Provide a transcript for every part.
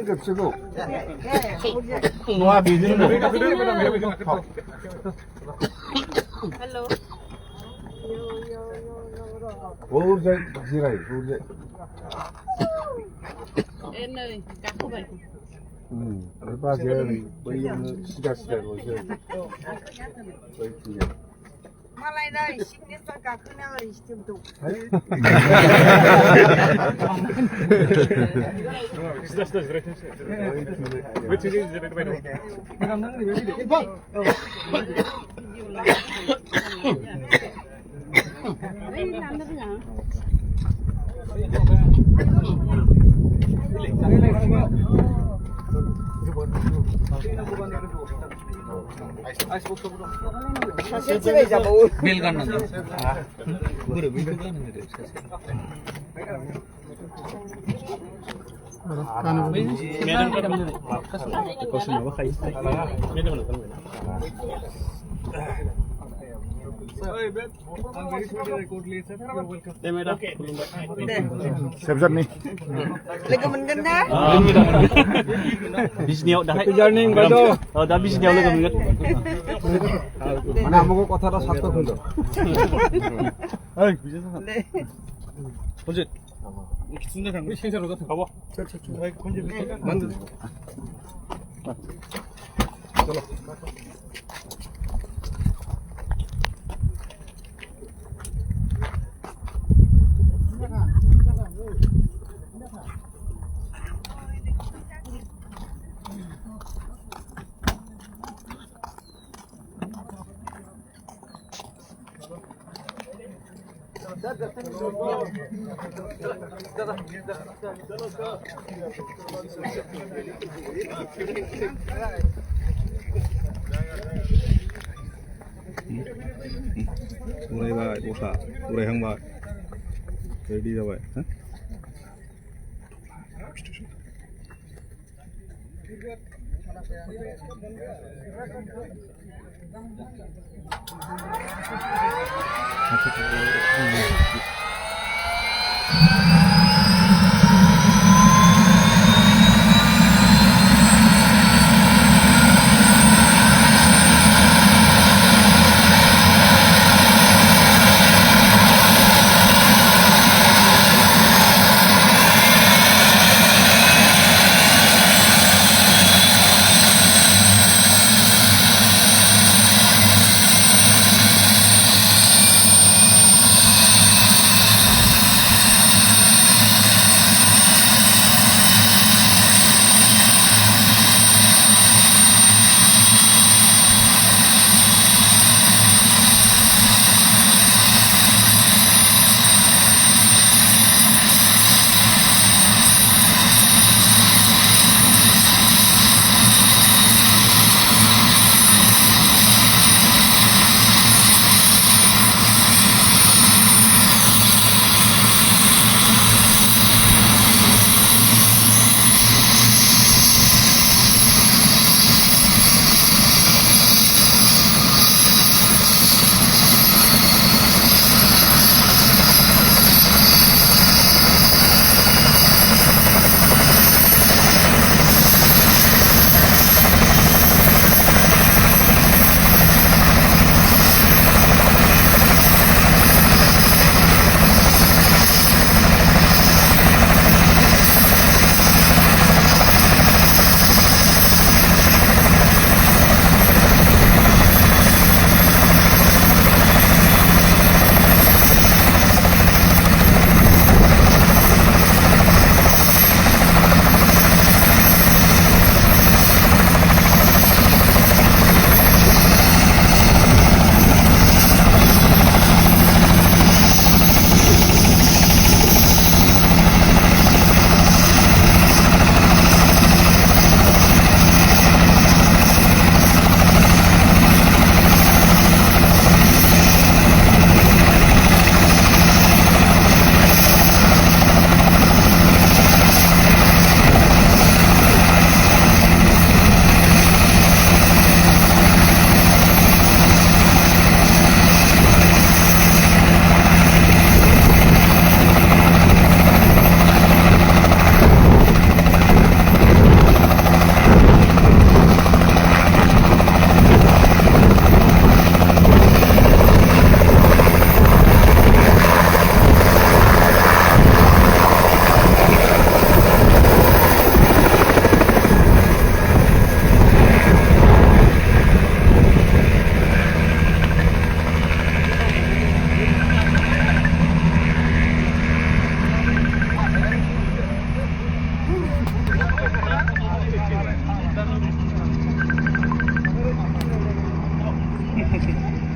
접시고. 노아 비즈는 뭐? Hello. Uống dậy, gì này, uống dậy. Em ơi, cắt không vậy? Cái ba giờ này, bây giờ 시작 rồi giờ. Malaylar şimdi sokakına var işte bu. 사진 찍어야지 뭐. Bell गर्न दे बरु video गर्न दे nih. Lagi menggenda. बिजनियाव दाहाय जार्निं बायद दा बिजनियाव logo मोनगोन মানে আমাকে কথাটা সার্থক হলো। ओइ खनसे किचनजों थांबाय सेन्साराव जाथों गावबा खनसे मानदो चलो उरायबाय बसा उरायहांबाय रेडि जाबाय हा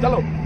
चलो